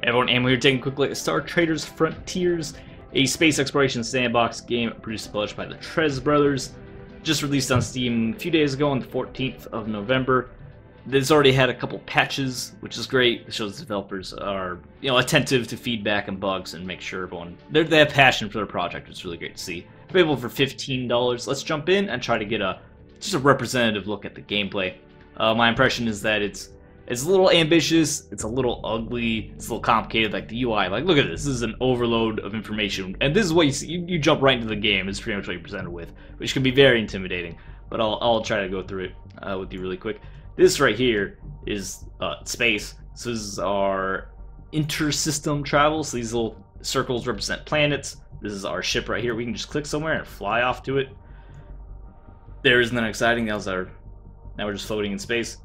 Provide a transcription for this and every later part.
Everyone, Ammo here, taking a quick look at Star Traders Frontiers, a space exploration sandbox game produced and published by the Trez brothers. Just released on Steam a few days ago on the 14th of November. It's already had a couple patches, which is great. It shows the developers are, attentive to feedback and bugs and make sure everyone they have passion for their project. It's really great to see. Available for $15. Let's jump in and try to get just a representative look at the gameplay. My impression is that it's a little ambitious, it's a little ugly, it's a little complicated, like the UI. Like, look at this. This is an overload of information, and this is what you see. You jump right into the game. It's pretty much what you're presented with, which can be very intimidating. But I'll try to go through it with you really quick. This right here is space. So this is our inter-system travel. So these little circles represent planets. This is our ship right here. We can just click somewhere and fly off to it. There isn't that exciting. Now we're just floating in space.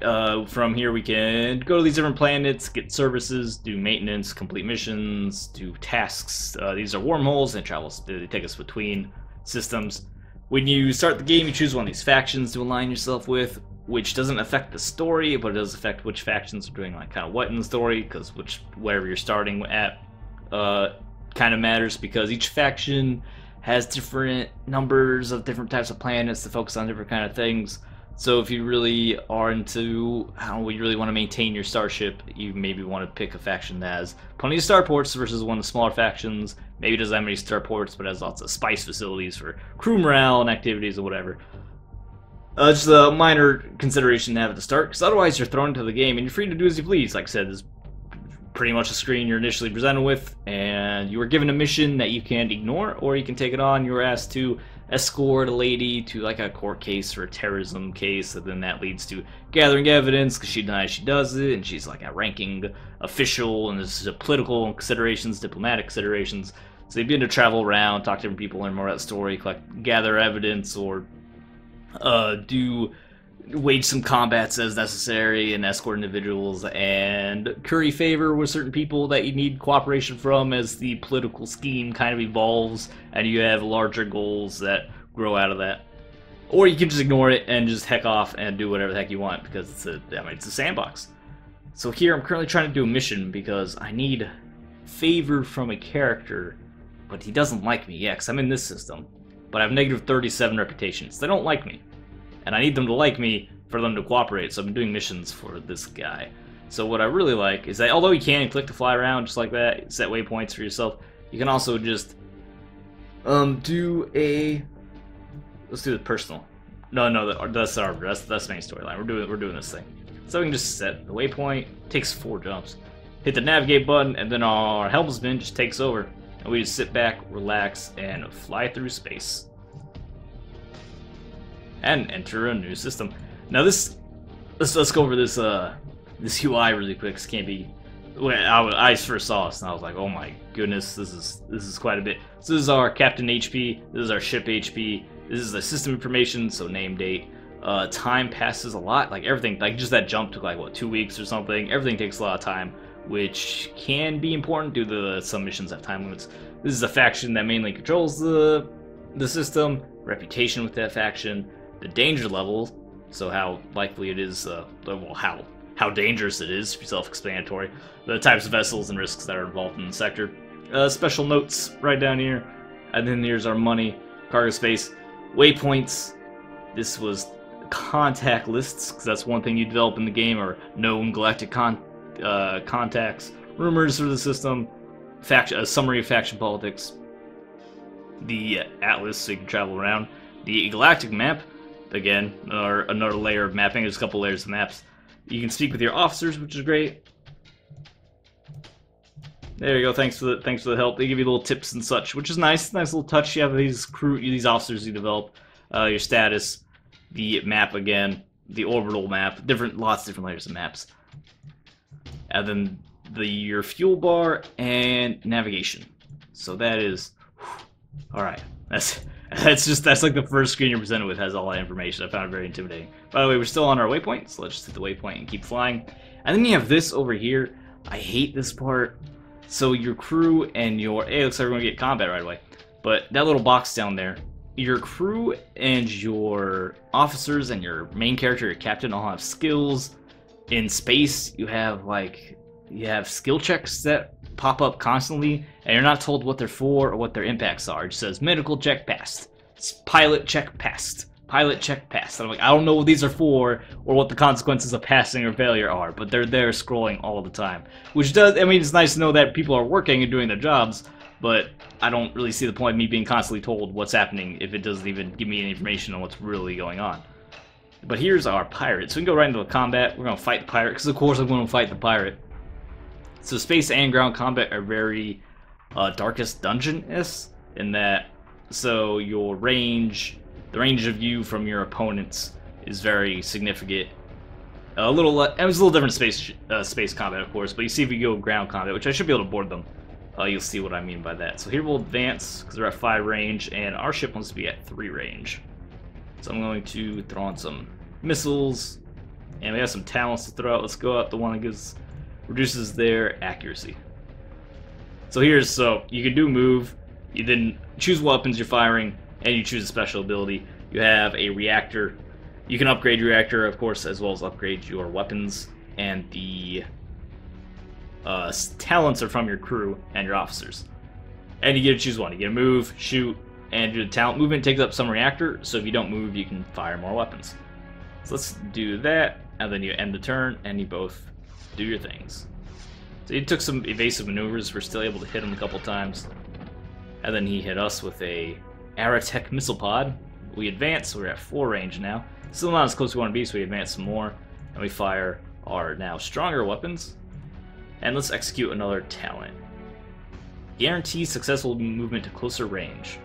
From here we can go to these different planets, get services, do maintenance, complete missions, do tasks. These are wormholes and they take us between systems. When you start the game, you choose one of these factions to align yourself with, which doesn't affect the story, but it does affect which factions are doing like kind of what in the story, because wherever you're starting at kind of matters, because each faction has different numbers of different types of planets to focus on different kind of things. So if you really are into how you really want to maintain your starship, you maybe want to pick a faction that has plenty of starports versus one of the smaller factions. Maybe doesn't have many starports, but has lots of spice facilities for crew morale and activities or whatever. Just a minor consideration to have at the start, because otherwise you're thrown into the game and you're free to do as you please. Like I said, this is pretty much a screen you're initially presented with, and you are given a mission that you can ignore, or you can take it on. You're asked to escort a lady to like a court case or a terrorism case, and then that leads to gathering evidence because she denies she does it, and she's like a ranking official, and there's political considerations, diplomatic considerations. So you begin to travel around, talk to different people, learn more about the story, gather evidence, or wage some combats as necessary and escort individuals and curry favor with certain people that you need cooperation from as the political scheme kind of evolves and you have larger goals that grow out of that. Or you can just ignore it and just heck off and do whatever the heck you want, because it's a sandbox. So here I'm currently trying to do a mission because I need favor from a character, but he doesn't like me yet because I'm in this system. But I have negative 37 reputation, so they don't like me. And I need them to like me for them to cooperate, so I'm doing missions for this guy. So what I really like is that although you can click to fly around just like that, set waypoints for yourself, you can also just let's do the personal. No, that's the main storyline. We're doing this thing. So we can just set the waypoint. It takes 4 jumps. Hit the navigate button, and then our helmsman just takes over, and we just sit back, relax, and fly through space. And enter a new system. Now let's go over this UI really quick. This can't be. When I first saw this, and I was like, oh my goodness, this is quite a bit. So this is our captain HP. This is our ship HP. This is the system information. So name, date. Time passes a lot. Like everything, like just that jump took like what, 2 weeks or something. Everything takes a lot of time, which can be important due to some missions have time limits. This is a faction that mainly controls the system. Reputation with that faction. The danger level, so how likely it is, how dangerous it is, self-explanatory. The types of vessels and risks that are involved in the sector. Special notes right down here, and then here's our money, cargo space, waypoints. This was contact lists, because that's one thing you develop in the game, or known galactic contacts, rumors for the system, a summary of faction politics, the atlas so you can travel around, the galactic map. Again, another layer of mapping. There's a couple layers of maps. You can speak with your officers, which is great. There you go. Thanks for the help. They give you little tips and such, which is nice. Nice little touch. You have these officers you develop. Your status, the map again, the orbital map, lots of different layers of maps, and then your fuel bar and navigation. So that is, all right. That's like the first screen you're presented with, has all that information. I found it very intimidating. By the way, we're still on our waypoint, so let's just hit the waypoint and keep flying. And then you have this over here. I hate this part. So your crew and hey, looks like we're gonna get combat right away. But that little box down there, your crew and your officers and your main character, your captain, all have skills. In space, you have like you have skill checks that pop up constantly, and you're not told what they're for or what their impacts are. It just says medical check passed, pilot check passed, pilot check passed. I'm like, I don't know what these are for or what the consequences of passing or failure are, but they're there scrolling all the time. Which does, I mean, it's nice to know that people are working and doing their jobs, but I don't really see the point of me being constantly told what's happening if it doesn't even give me any information on what's really going on. But here's our pirate. So we can go right into the combat. We're going to fight the pirate, because of course I'm going to fight the pirate. So space and ground combat are very Darkest Dungeon-esque in that, so your range, the range of view from your opponents is very significant. It was a little different space combat, of course, but you see if you go ground combat, which I should be able to board them, you'll see what I mean by that. So here we'll advance, because we're at 5 range, and our ship wants to be at 3 range. So I'm going to throw on some missiles, and we have some talents to throw out. Let's go out the one that gives... reduces their accuracy. So you can do move, you then choose weapons you're firing, and you choose a special ability. You have a reactor. You can upgrade your reactor, of course, as well as upgrade your weapons, and the talents are from your crew and your officers. And you get to choose one. You get to move, shoot, and your talent movement takes up some reactor, so if you don't move, you can fire more weapons. So let's do that, and then you end the turn, and you both do your things. So he took some evasive maneuvers. We're still able to hit him a couple times. And then he hit us with a Aerotech missile pod. We advance, so we're at 4 range now. Still not as close as we want to be, so we advance some more. And we fire our now stronger weapons. And let's execute another talent. Guarantees successful movement to closer range.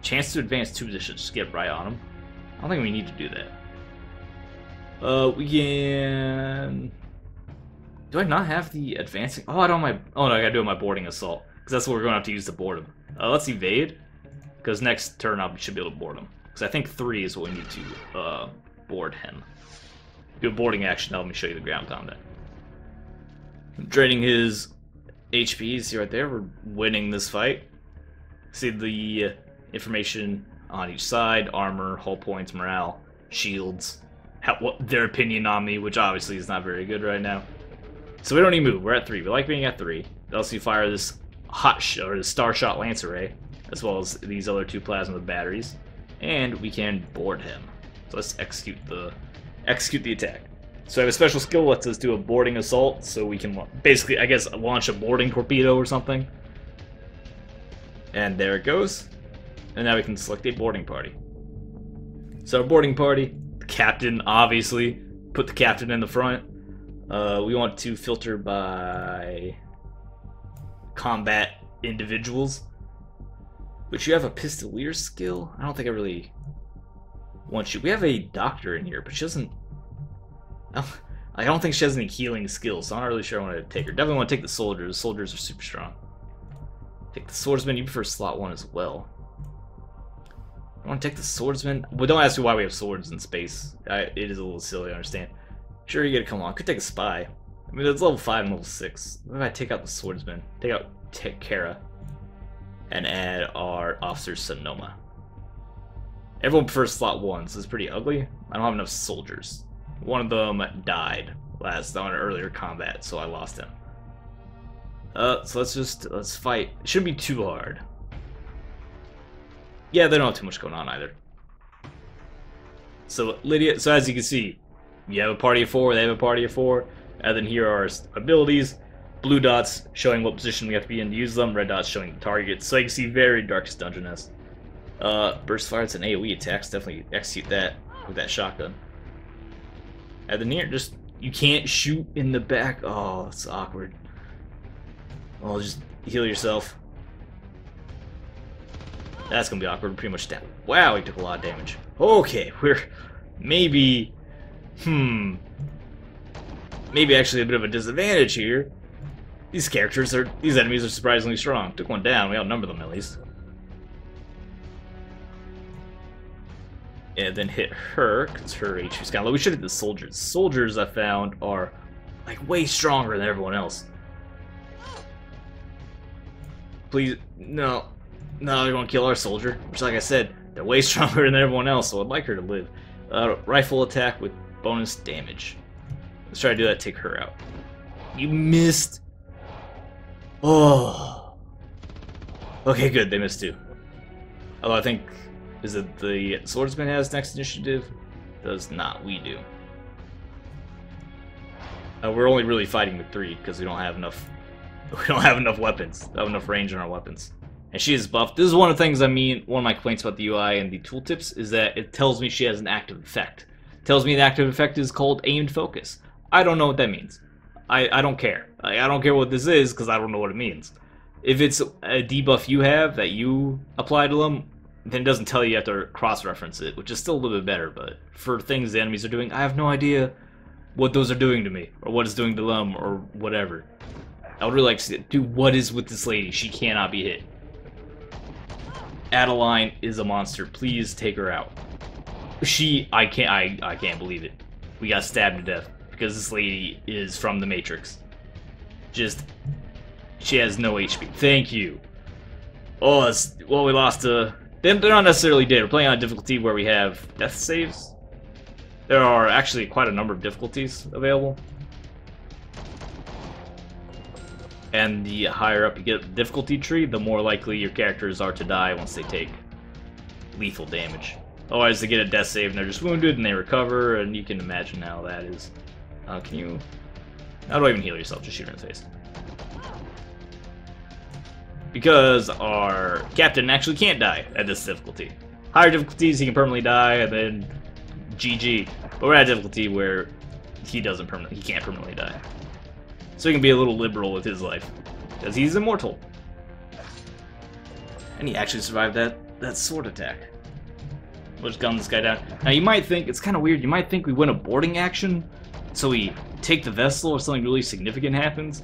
Chance to advance 2 positions. Just get right on him. I don't think we need to do that. We can... Do I not have the advancing? Oh, I don't have my... Oh, no, I gotta do my boarding assault. Because that's what we're going to have to use to board him. Let's evade. Because next turn I should be able to board him. Because I think 3 is what we need to board him. Do a boarding action to help me show you the ground combat. I'm draining his HP. See right there? We're winning this fight. See the information on each side. Armor, hull points, morale, shields. What their opinion on me, which obviously is not very good right now. So we don't need to move. We're at 3. We like being at 3. It also fire this the Star Shot Lancer Ray, as well as these other 2 plasma batteries, and we can board him. So let's execute the attack. So I have a special skill that lets us do a boarding assault, so we can basically, I guess, launch a boarding torpedo or something. And there it goes. And now we can select a boarding party. So our boarding party, the captain, obviously, put the captain in the front. We want to filter by combat individuals, which you have a pistolier skill. I don't think I really want you. We have a doctor in here, but she doesn't. I don't think she has any healing skills, so I'm not really sure I want to take her. Definitely want to take the soldiers. The soldiers are super strong. Take the swordsman. You prefer slot 1 as well. I want to take the swordsman. But don't ask me why we have swords in space. It is a little silly, I understand. Sure, you gotta come on. Could take a spy. I mean, it's level 5 and level 6. What if I take out the swordsman? Take out Kara. And add our officer Sonoma. Everyone prefers slot 1, so it's pretty ugly. I don't have enough soldiers. One of them died on an earlier combat, so I lost him. So let's fight. It shouldn't be too hard. Yeah, they don't have too much going on either. So Lydia, so as you can see, you have a party of 4, they have a party of 4, and then here are our abilities. Blue dots showing what position we have to be in to use them, red dots showing the targets. So you can see very Darkest Dungeon-esque. Burst fire, it's an AoE attack, so definitely execute that with that shotgun. And then here, you can't shoot in the back. Oh, it's awkward. Oh, just heal yourself. That's gonna be awkward, pretty much down. Wow, he took a lot of damage. Okay, we're maybe actually a bit of a disadvantage here. These enemies are surprisingly strong. Took one down, we outnumber them at least. And then hit her, because her HP's kind of low. We should hit the soldiers. Soldiers, I found, are like way stronger than everyone else. Please, no. No, you want to kill our soldier. Which, like I said, they're way stronger than everyone else, so I'd like her to live. Rifle attack with bonus damage. Let's try to do that, take her out. You missed. Oh. Okay, good. They missed too. Although I think, is it the swordsman has next initiative? Does not. We do. We're only really fighting with 3 because we don't have enough. We don't have enough weapons. We don't have enough range on our weapons. And she is buffed. This is one of the things I mean. One of my complaints about the UI and the tooltips is that it tells me she has an active effect. It tells me the active effect is called aimed focus. I don't know what that means. I don't care. I don't care what this is because I don't know what it means. If it's a debuff you have that you apply to them, then it doesn't tell you, you have to cross-reference it, which is still a little bit better. But for things the enemies are doing, I have no idea what those are doing to me, or what it's doing to them, or whatever. I would really like to see it. Dude, what is with this lady? She cannot be hit. Adeline is a monster. Please take her out. I can't believe it. We got stabbed to death because this lady is from the Matrix. She has no HP. Thank you. Oh, well, we lost they're not necessarily dead. We're playing on a difficulty where we have death saves. There are actually quite a number of difficulties available. And the higher up you get the difficulty tree, the more likely your characters are to die once they take lethal damage. Otherwise, they get a death save and they're just wounded and they recover, and you can imagine how that is. Can you... How do I even heal yourself? Just shoot her in the face. Because our captain actually can't die at this difficulty. Higher difficulties, he can permanently die, and then GG. But we're at a difficulty where he can't permanently die. So he can be a little liberal with his life, because he's immortal. And he actually survived that sword attack. We'll just gun this guy down. Now you might think, it's kind of weird, you might think we win a boarding action, so we take the vessel or something really significant happens.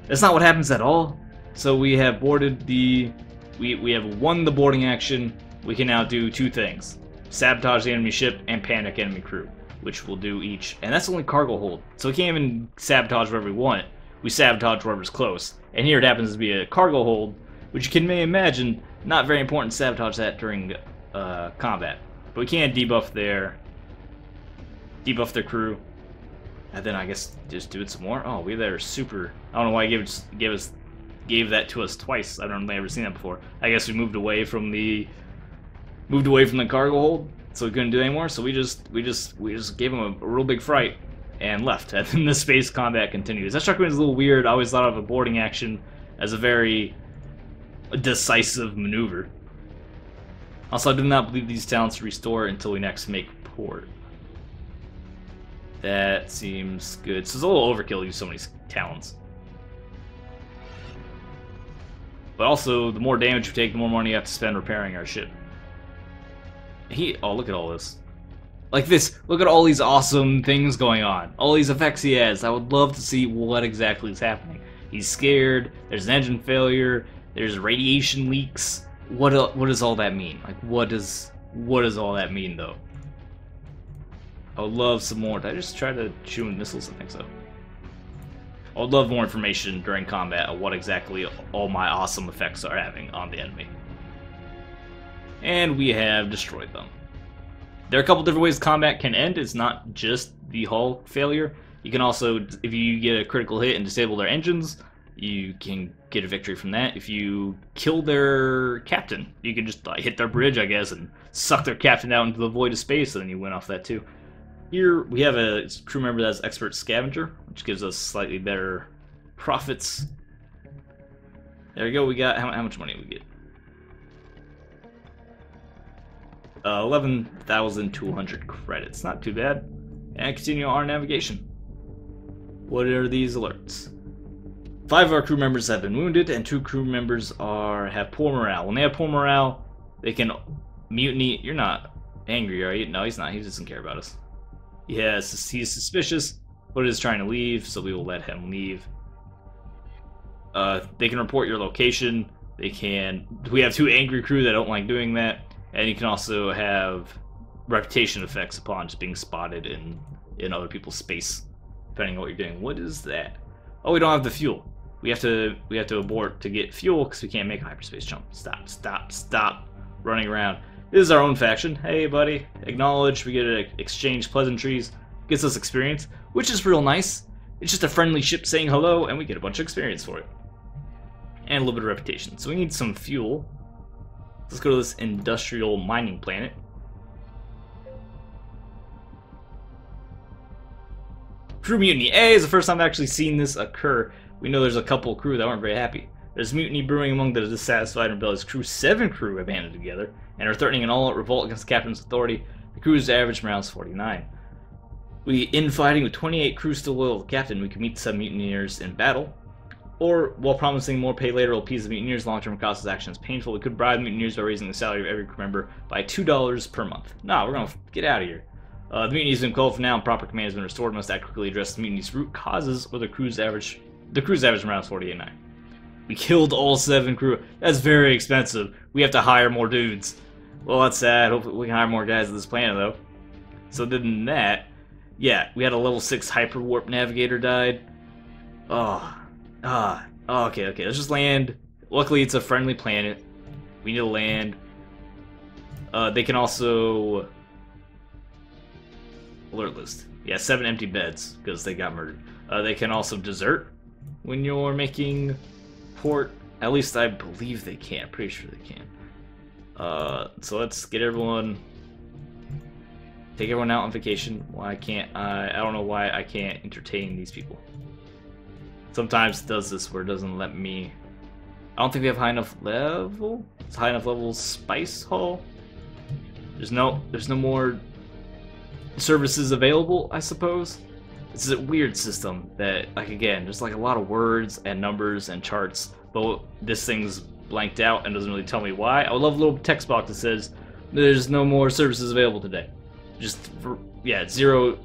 That's not what happens at all. So we have boarded the... We have won the boarding action. We can now do 2 things. Sabotage the enemy ship and panic enemy crew, which we'll do each. And that's only cargo hold. So we can't even sabotage wherever we want. We sabotage wherever's close. And here it happens to be a cargo hold, which you can imagine, not very important to sabotage that during combat. But we can debuff their crew. And then I guess just do it some more. Oh, they're super... I don't know why he gave that to us twice. I don't think I've ever seen that before. I guess we moved away from the cargo hold, so we couldn't do anymore. So we just gave him a real big fright and left. And then the space combat continues. That struck me as a little weird. I always thought of a boarding action as a very decisive maneuver. Also, I do not believe these talents restore until we next make port. That seems good. So it's a little overkill to use so many talents. But also, the more damage we take, the more money you have to spend repairing our ship. Oh, look at all this. Like this, look at all these awesome things going on. All these effects he has. I would love to see what exactly is happening. He's scared, there's an engine failure, there's radiation leaks. What does all that mean? Like, what does all that mean, though? I would love some more. Did I just try to shoot him with missiles? I think so. I would love more information during combat of what exactly all my awesome effects are having on the enemy. And we have destroyed them. There are a couple different ways combat can end. It's not just the hull failure. You can also, if you get a critical hit and disable their engines, you can get a victory from that. If you kill their captain, you can just hit their bridge, I guess, and suck their captain out into the void of space, and then you win off that too. Here we have a crew member that's expert scavenger, which gives us slightly better profits. There we go. We got how much money did we get? 11,200 credits. Not too bad. And continue our navigation. What are these alerts? 5 of our crew members have been wounded, and 2 crew members have poor morale. When they have poor morale, they can mutiny. You're not angry, are you? No, he's not. He doesn't care about us. Yes, he's suspicious, but is trying to leave, so we will let him leave. They can report your location. We have 2 angry crew that don't like doing that, and you can also have reputation effects upon just being spotted in other people's space, depending on what you're doing. What is that? Oh, we don't have the fuel. We have to abort to get fuel because we can't make a hyperspace jump. Stop running around. This is our own faction. Hey, buddy. Acknowledge. We get to exchange pleasantries. Gets us experience, which is real nice. It's just a friendly ship saying hello, and we get a bunch of experience for it. And a little bit of reputation. So we need some fuel. Let's go to this industrial mining planet. Crew mutiny. Hey, it's the first time I've actually seen this occur. We know there's a couple crew that weren't very happy. There's mutiny brewing among the dissatisfied and rebellious crew. 7 crew have banded together and are threatening an all-out revolt against the captain's authority. The crew's average morale is 49. We infighting with 28 crew still loyal to the captain. We can meet 7 mutineers in battle. Or, while promising more pay later, will appease the mutineers. Long-term cost of action is painful. We could bribe the mutineers by raising the salary of every crew member by $2 per month. Nah, we're gonna get out of here. The mutiny has been called for now, and proper command has been restored. Must act quickly address the mutiny's root causes, or the crew's average morale is 48.9. We killed all 7 crew. That's very expensive. We have to hire more dudes. Well, that's sad. Hopefully we can hire more guys at this planet, though. So other than that, yeah, we had a level 6 hyperwarp navigator died. Okay. Let's just land. Luckily, it's a friendly planet. We need to land. They can also... Alert list. Yeah, 7 empty beds, because they got murdered. They can also desert when you're making port. At least I believe they can. Pretty sure they can. So let's get everyone... Take everyone out on vacation. Why can't I don't know why I can't entertain these people. Sometimes it does this where it doesn't let me... I don't think we have high enough level. It's high enough level spice hall. There's no more services available, I suppose. This is a weird system that, like, again, there's like a lot of words and numbers and charts, but this thing's blanked out and doesn't really tell me why. I would love a little text box that says there's no more services available today. Just, yeah, 0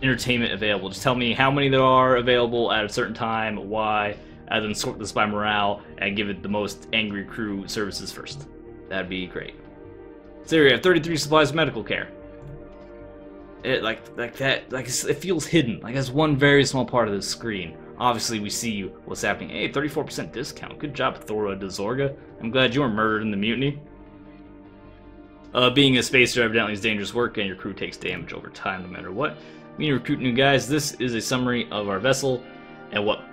entertainment available. Just tell me how many there are available at a certain time, why, and then sort this by morale and give it the most angry crew services first. That'd be great. So here we have 33 supplies of medical care. It it feels hidden. Like that's one very small part of the screen. Obviously, we see what's happening. Hey, 34% discount. Good job, Thora Dezorga. I'm glad you were murdered in the mutiny. Being a spacer evidently is dangerous work, and your crew takes damage over time, no matter what. We need to recruit new guys. This is a summary of our vessel and what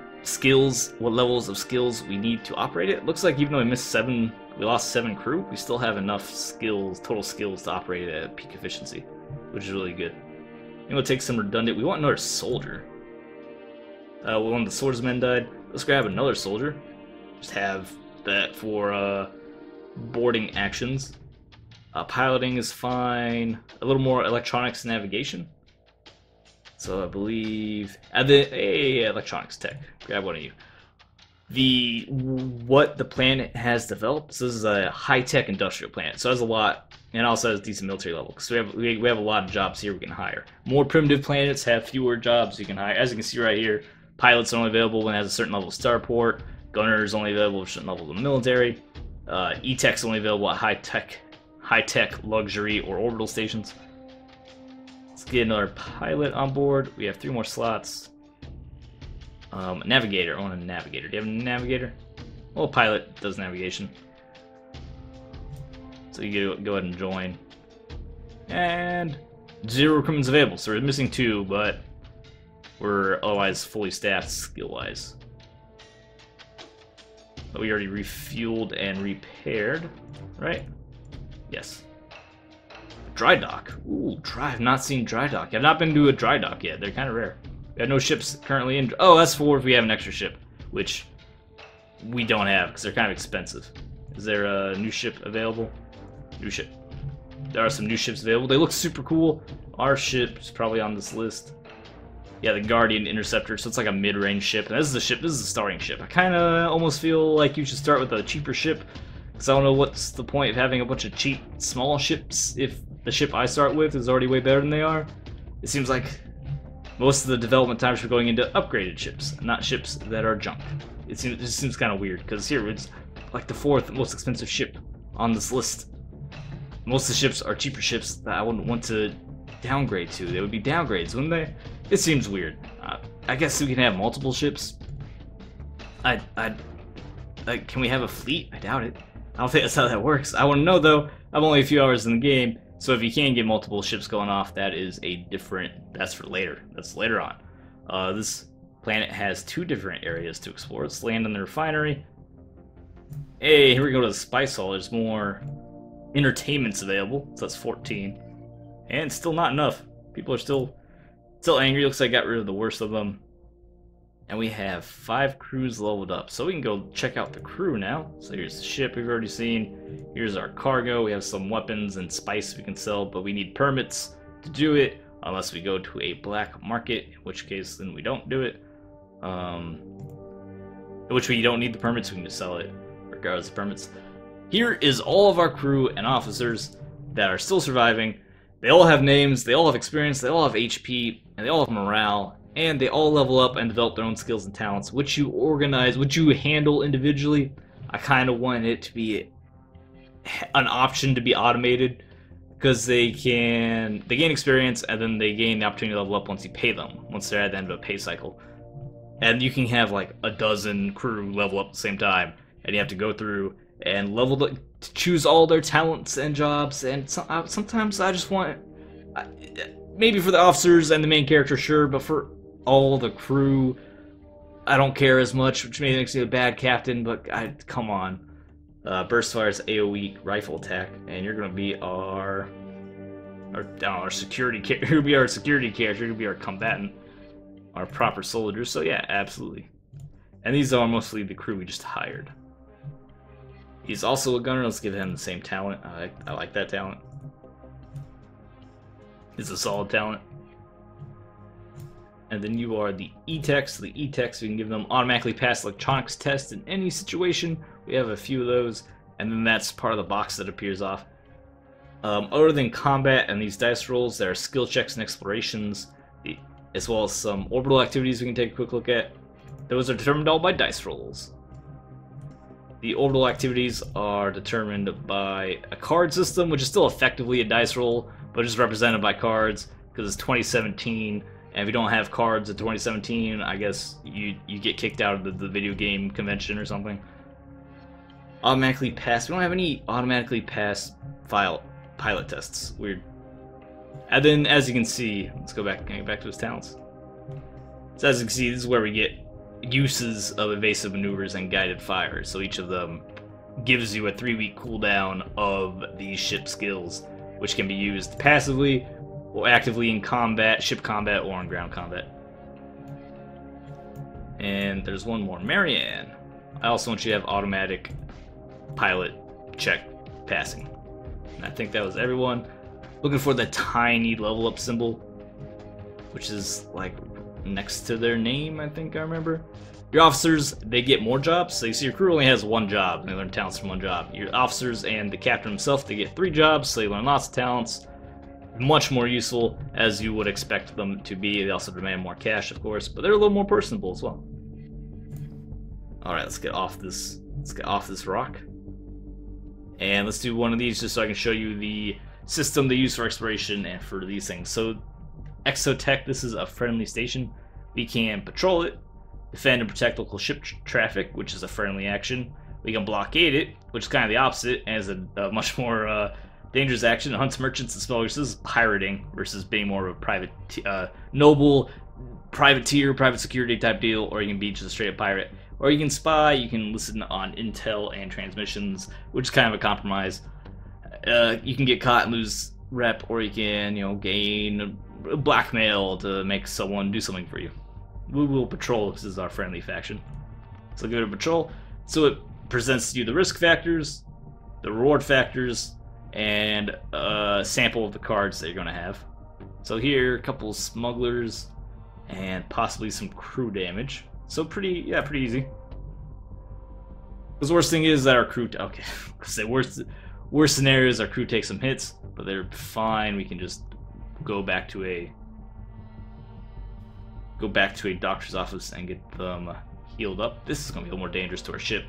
levels of skills we need to operate it. Looks like even though we lost 7 crew, we still have enough skills, total skills, to operate it at peak efficiency, which is really good. And we'll take some redundant. We want another soldier. One of the swordsmen died. Let's grab another soldier. Just have that for boarding actions. Piloting is fine. A little more electronics navigation. So I believe electronics tech. Grab one of you. What the planet has developed. So this is a high-tech industrial planet. So it has a lot, and also has decent military level. So we have a lot of jobs here we can hire. More primitive planets have fewer jobs you can hire. As you can see right here, pilots are only available when it has a certain level of starport. Gunners only available at a certain level of the military. E-tech's only available at high-tech luxury or orbital stations. Let's get another pilot on board. We have 3 more slots. Navigator. I want a navigator. Do you have a navigator? Well, pilot does navigation. So you go ahead and join. And 0 recruitments available. So we're missing 2, but we're otherwise fully staffed skill-wise. But we already refueled and repaired, right? Yes. Dry dock. Ooh, I've not seen dry dock. I've not been to a dry dock yet. They're kind of rare. We have no ships currently in... Oh, that's for if we have an extra ship, which we don't have because they're kind of expensive. Is there a new ship available? New ship. There are some new ships available. They look super cool. Our ship's probably on this list. Yeah, the Guardian Interceptor. So it's like a mid-range ship. And this is the ship. This is the starting ship. I kind of almost feel like you should start with a cheaper ship. Because I don't know what's the point of having a bunch of cheap, small ships if the ship I start with is already way better than they are. It seems like most of the development time should be going into upgraded ships, not ships that are junk. It just seems kind of weird, because here it's like the 4th most expensive ship on this list. Most of the ships are cheaper ships that I wouldn't want to downgrade to. They would be downgrades, wouldn't they? It seems weird. I guess we can have multiple ships. Can we have a fleet? I doubt it. I don't think that's how that works. I want to know, though. I'm only a few hours in the game, so if you can get multiple ships going off, that is a different... That's for later. That's later on. This Planet has 2 different areas to explore. Let's land in the refinery. Hey, here we go to the spice hall. There's more entertainments available. So that's 14. And still not enough. People are still angry. Looks like I got rid of the worst of them. And we have 5 crews leveled up. So we can go check out the crew now. So here's the ship we've already seen. Here's our cargo. We have some weapons and spice we can sell, but we need permits to do it. Unless we go to a black market, in which case then we don't do it. Which we don't need the permits, we can just sell it regardless of permits. Here is all of our crew and officers that are still surviving. They all have names, they all have experience, they all have HP, and they all have morale, and they all level up and develop their own skills and talents, which you organize, which you handle individually. I kind of want it to be an option to be automated, because they gain experience and then they gain the opportunity to level up once you pay them, once they're at the end of a pay cycle. And you can have like a dozen crew level up at the same time, and you have to go through and choose all their talents and jobs. And sometimes I just want, maybe for the officers and the main character, sure, but for all the crew, I don't care as much, which maybe makes me a bad captain, but come on. Burst fire's AoE rifle attack, and you're gonna be our security character. You're gonna be our security character. You're gonna be our combatant, our proper soldiers. So yeah, absolutely. And these are mostly the crew we just hired. He's also a gunner. Let's give him the same talent. I like that talent. It's a solid talent. And then you are the E-Techs. The E-Techs, we can give them automatically pass electronics tests in any situation. We have a few of those, and then that's part of the box that appears off. Other than combat and these dice rolls, there are skill checks and explorations, as well as some orbital activities we can take a quick look at. Those are determined all by dice rolls. The orbital activities are determined by a card system, which is still effectively a dice roll, but is represented by cards, because it's 2017. And if you don't have cards in 2017, I guess you get kicked out of the video game convention or something. Automatically pass. We don't have any automatically pass pilot tests. Weird. And then, as you can see, let's go back. Can I get back to his talents? So as you can see, this is where we get uses of evasive maneuvers and guided fire. So each of them gives you a 3-week cooldown of these ship skills, which can be used passively or actively in combat, ship combat, or on ground combat. And there's one more, Marianne. I also want you to have automatic pilot check passing. And I think that was everyone. Looking for the tiny level up symbol, which is like next to their name, I think I remember. Your officers, they get more jobs. So you see your crew only has 1 job, and they learn talents from 1 job. Your officers and the captain himself, they get 3 jobs, so they learn lots of talents. Much more useful, as you would expect them to be. They also demand more cash, of course, but they're a little more personable as well. Alright, let's get off this rock. And let's do one of these just so I can show you the system they use for exploration and for these things. So, Exotech, this is a friendly station. We can patrol it, defend and protect local ship traffic, which is a friendly action. We can blockade it, which is kind of the opposite, and is a much more dangerous action. It hunts merchants and smugglers. This is pirating versus being more of a private, noble, privateer, private security type deal, or you can be just a straight up pirate. Or you can spy, you can listen on intel and transmissions, which is kind of a compromise. You can get caught and lose rep, or you can, gain blackmail to make someone do something for you. We will patrol. This is our friendly faction. So go to patrol. So it presents to you the risk factors, the reward factors, and a sample of the cards that you're going to have. So here, a couple smugglers, and possibly some crew damage. So pretty easy. Because the worst thing is that our crew, okay, say worst scenarios, our crew takes some hits, but they're fine. We can just go back to a doctor's office and get them healed up. This is going to be a little more dangerous to our ship.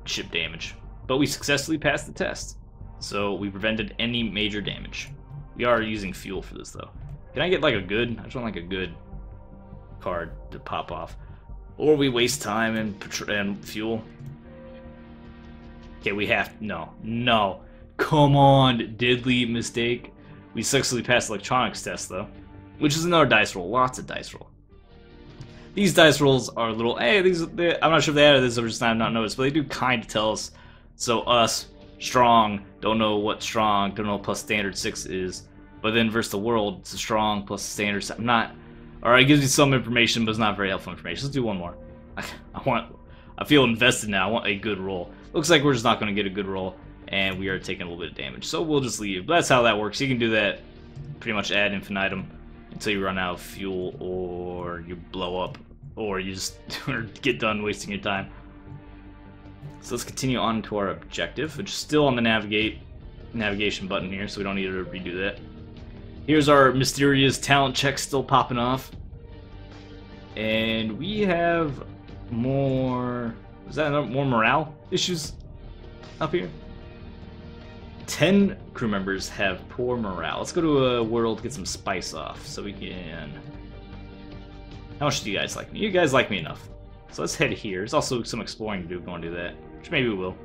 Ship damage. But we successfully passed the test, so we prevented any major damage. We are using fuel for this, though. Can I get like a good? I just want like a good card to pop off, or we waste time and fuel. Okay, we have no. Come on, diddly mistake. We successfully passed electronics test though. which is another dice roll. Lots of dice roll. These dice rolls are a little, hey, I'm not sure if they added this or just I've not noticed, but they do kind of tell us. So us, strong, don't know what strong, don't know what plus standard 6 is, but then versus the world, it's a strong plus standard 7. Alright, it gives you some information, but it's not very helpful information. Let's do one more. I feel invested now. I want a good roll. Looks like we're just not going to get a good roll, and we are taking a little bit of damage. So we'll just leave. But that's how that works. You can do that pretty much ad infinitum until you run out of fuel, or you blow up, or you just get done wasting your time. So let's continue on to our objective, which is still on the navigation button here, so we don't need to redo that. Here's our mysterious talent check still popping off. And we have more... Is that more morale issues up here? 10 crew members have poor morale. Let's go to a world, get some spice off, so we can... How much do you guys like me? You guys like me enough. So let's head here. There's also some exploring to do if we want to do that, which maybe we will.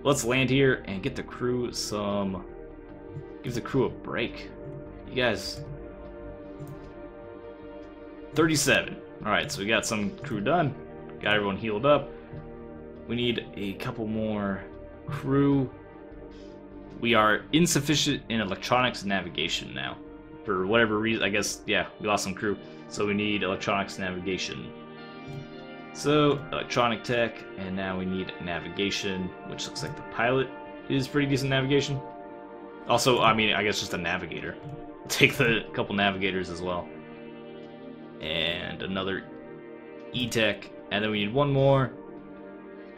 Let's land here and get the crew some... Give the crew a break. You guys... 37. Alright, so we got some crew done. Got everyone healed up. We need a couple more crew. We are insufficient in electronics and navigation now. For whatever reason, I guess, yeah, we lost some crew. So we need electronics and navigation. So, electronic tech, and now we need navigation, which looks like the pilot is pretty decent navigation. Also, I mean, I guess just a navigator. Take the couple navigators as well. And another E-tech, and then we need one more.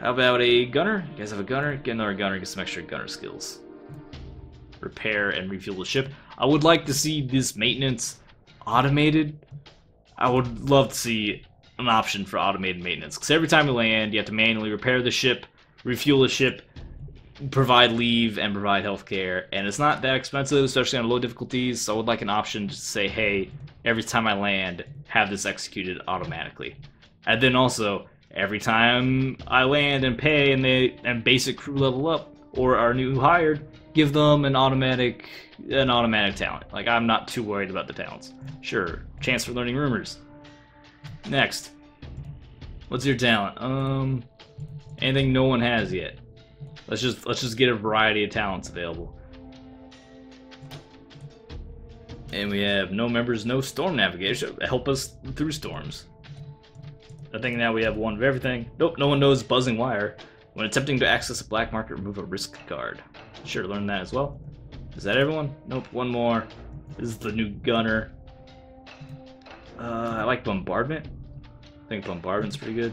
How about a gunner? You guys have a gunner? Get another gunner, get some extra gunner skills. Repair and refuel the ship. I would like to see this maintenance automated. I would love to see an option for automated maintenance, because every time you land, you have to manually repair the ship, refuel the ship, provide leave, and provide healthcare, and it's not that expensive, especially on low difficulties. So I would like an option to say, hey, every time I land, have this executed automatically. And then also, every time I land and pay and basic crew level up or are new hired, give them an automatic talent. Like, I'm not too worried about the talents. Sure, chance for learning rumors. Next. What's your talent? Anything no one has yet. Let's just get a variety of talents available. And we have no members, no storm navigation. Help us through storms. I think now we have one of everything. Nope, no one knows buzzing wire. When attempting to access a black market, remove a risk card. Sure, learn that as well. Is that everyone? Nope, one more. This is the new gunner. I like bombardment. I think bombardment's pretty good.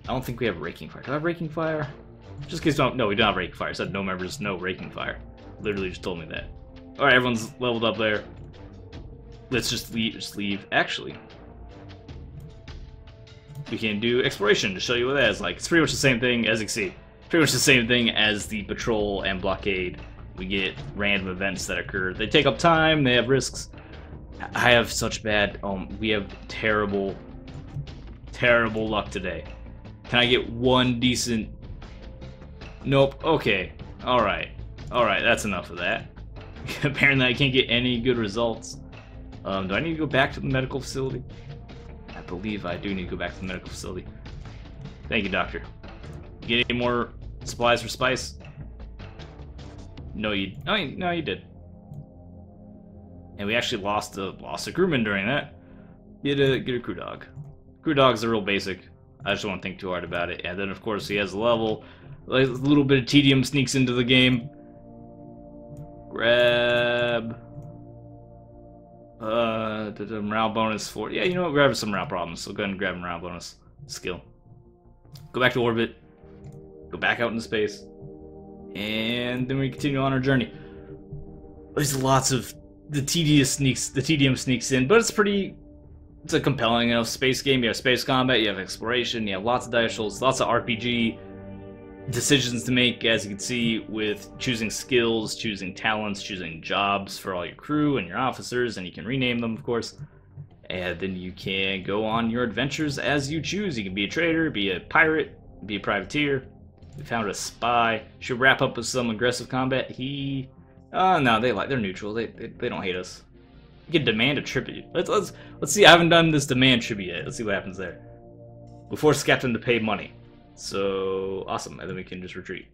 I don't think we have raking fire. Do I have raking fire? Just in case we don't. No, we don't have raking fire. It said no members, no raking fire. Literally just told me that. Alright, everyone's leveled up there. Let's just leave. Actually, we can do exploration to show you what that is like. It's pretty much the same thing, as you can see. Pretty much the same thing as the patrol and blockade. We get random events that occur. They take up time, they have risks. I have such bad, we have terrible luck today. Can I get one decent? Nope, okay. Alright, that's enough of that. Apparently I can't get any good results. Do I need to go back to the medical facility? I believe I do need to go back to the medical facility. Thank you, doctor. You get any more supplies for spice? No, you did. And we actually lost a crewman during that. Get a crew dog. Crew dogs are real basic. I just don't want to think too hard about it. And then of course he has a level. Like, a little bit of tedium sneaks into the game. Grab the morale bonus for, yeah, you know what, we're having some morale problems, so go ahead and grab morale bonus skill. Go back to orbit. Go back out into space. And then we continue on our journey. There's lots of the tedium sneaks in, but it's a compelling enough space game. You have space combat, you have exploration, you have lots of dice rolls, lots of RPG decisions to make, as you can see, with choosing skills, choosing talents, choosing jobs for all your crew and your officers, and you can rename them, of course. And then you can go on your adventures as you choose. You can be a trader, be a pirate, be a privateer. We found a spy. Should wrap up with some aggressive combat. Oh no, they're neutral. They don't hate us. You can demand a tribute. Let's see. I haven't done this demand tribute yet. Let's see what happens there. We force captain to pay money. So awesome, and then we can just retreat.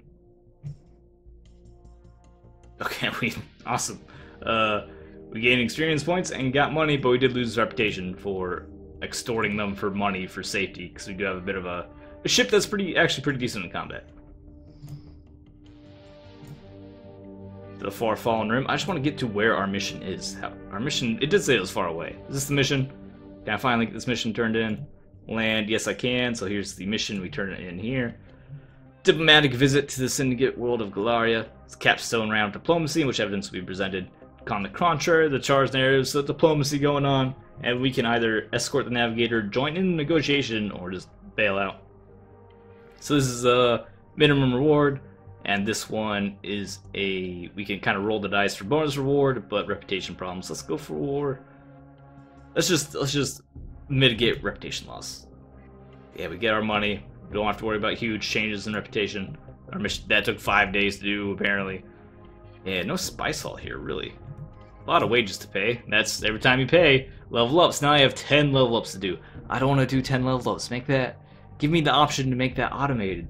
Okay, awesome. We gained experience points and got money, but we did lose reputation for extorting them for money for safety, because we do have a bit of a ship that's actually pretty decent in combat. The far fallen rim. I just want to get to where our mission is. Our mission, it did say it was far away. Is this the mission? Can I finally get this mission turned in? Land, yes I can. So here's the mission, we turn it in here. Diplomatic visit to the syndicate world of Galaria. It's capstone round of diplomacy, in which evidence will be presented. On the contrary, the charge narratives, so diplomacy going on, and we can either escort the navigator, join in the negotiation, or just bail out. So this is a minimum reward. And this one is we can kind of roll the dice for bonus reward, but reputation problems. Let's go for war. Let's just mitigate reputation loss. Yeah, we get our money. We don't have to worry about huge changes in reputation. Our mission that took 5 days to do, apparently. Yeah, no spice haul here, really. A lot of wages to pay. That's every time you pay. Level ups. Now I have 10 level ups to do. I don't want to do 10 level ups. Give me the option to make that automated,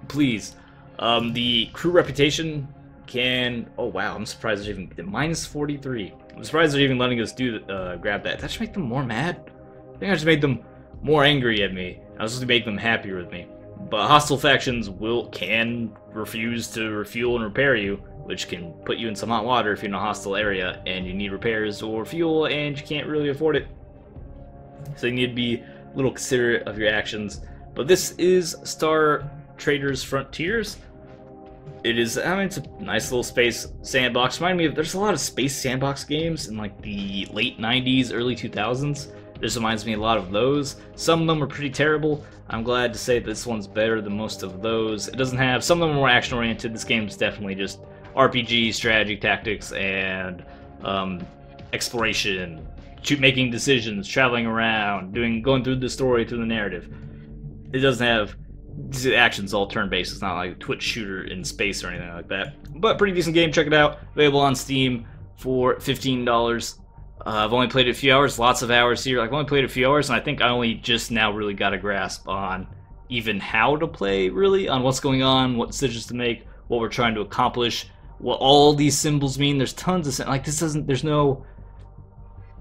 please. The crew reputation can... Oh wow, I'm surprised they're even... minus 43. I'm surprised they're even letting us do grab that. That should make them more mad. I think I just made them more angry at me. I was supposed to make them happier with me. But hostile factions can refuse to refuel and repair you, which can put you in some hot water if you're in a hostile area and you need repairs or fuel and you can't really afford it. So you need to be a little considerate of your actions. But this is Star Traders Frontiers. It is, I mean, it's a nice little space sandbox. Remind me of, there's a lot of space sandbox games in like the late 90s, early 2000s. This reminds me a lot of those. Some of them are pretty terrible. I'm glad to say this one's better than most of those. It doesn't have, some of them are more action oriented. This game's definitely just RPG, strategy, tactics, and exploration, making decisions, traveling around, going through the story, through the narrative. It doesn't have, the action's all turn-based. It's not like a Twitch shooter in space or anything like that. But pretty decent game. Check it out. Available on Steam for $15. I've only played it a few hours. Lots of hours here. I've only played a few hours, and I think I only just now really got a grasp on even how to play, really, on what's going on, what decisions to make, what we're trying to accomplish, what all these symbols mean. There's tons of like this doesn't. There's no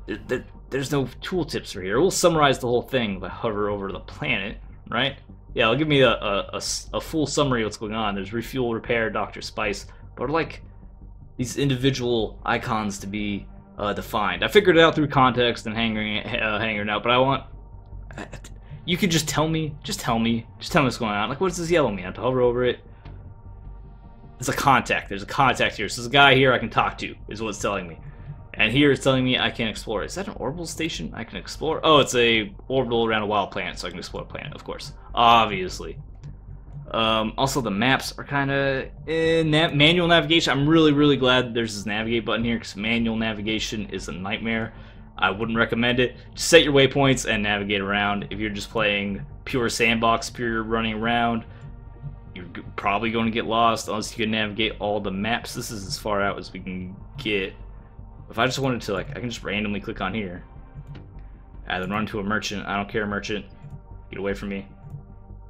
tooltips for here. We'll summarize the whole thing if I hover over the planet, right? Yeah, it'll give me a full summary of what's going on. There's refuel, repair, Dr. Spice, but I'd like these individual icons to be defined. I figured it out through context and hanging it out, but I want you could just tell me what's going on. Like, what does this yellow mean? I have to hover over it. It's a contact. There's a contact here. So there's a guy here I can talk to, is what it's telling me. And here it's telling me I can explore. Is that an orbital station I can explore? Oh, it's a orbital around a wild planet, so I can explore a planet, of course. Obviously. Also, the maps are kind of in manual navigation. I'm really glad there's this navigate button here, because manual navigation is a nightmare. I wouldn't recommend it. Just set your waypoints and navigate around. If you're just playing pure sandbox, pure running around, you're probably going to get lost unless you can navigate all the maps. This is as far out as we can get. If I just wanted to, like, I can just randomly click on here. And then run to a merchant. I don't care, merchant. Get away from me.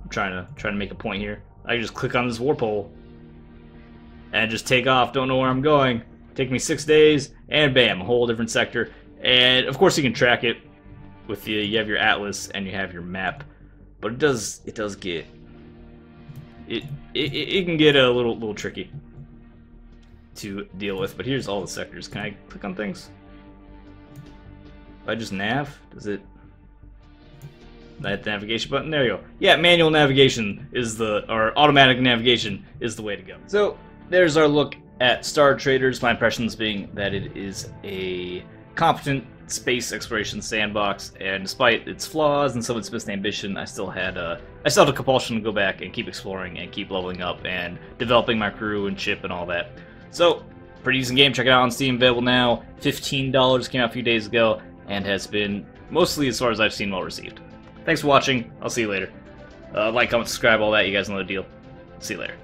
I'm trying to make a point here. I can just click on this warp hole and just take off. Don't know where I'm going. Take me 6 days, and bam, a whole different sector. And of course you can track it with you have your atlas and you have your map. But it does get it can get a little tricky to deal with. But here's all the sectors. Can I click on things? If I just nav, does it? That navigation button, there you go. Yeah, manual navigation is or automatic navigation is the way to go. So there's our look at Star Traders. My impressions being that it is a competent space exploration sandbox, and despite its flaws and some of its missed ambition, I still had a compulsion to go back and keep exploring and keep leveling up and developing my crew and ship and all that. So, pretty decent game. Check it out on Steam. Available now. $15. Came out a few days ago and has been mostly, as far as I've seen, well received. Thanks for watching. I'll see you later. Like, comment, subscribe, all that. You guys know the deal. See you later.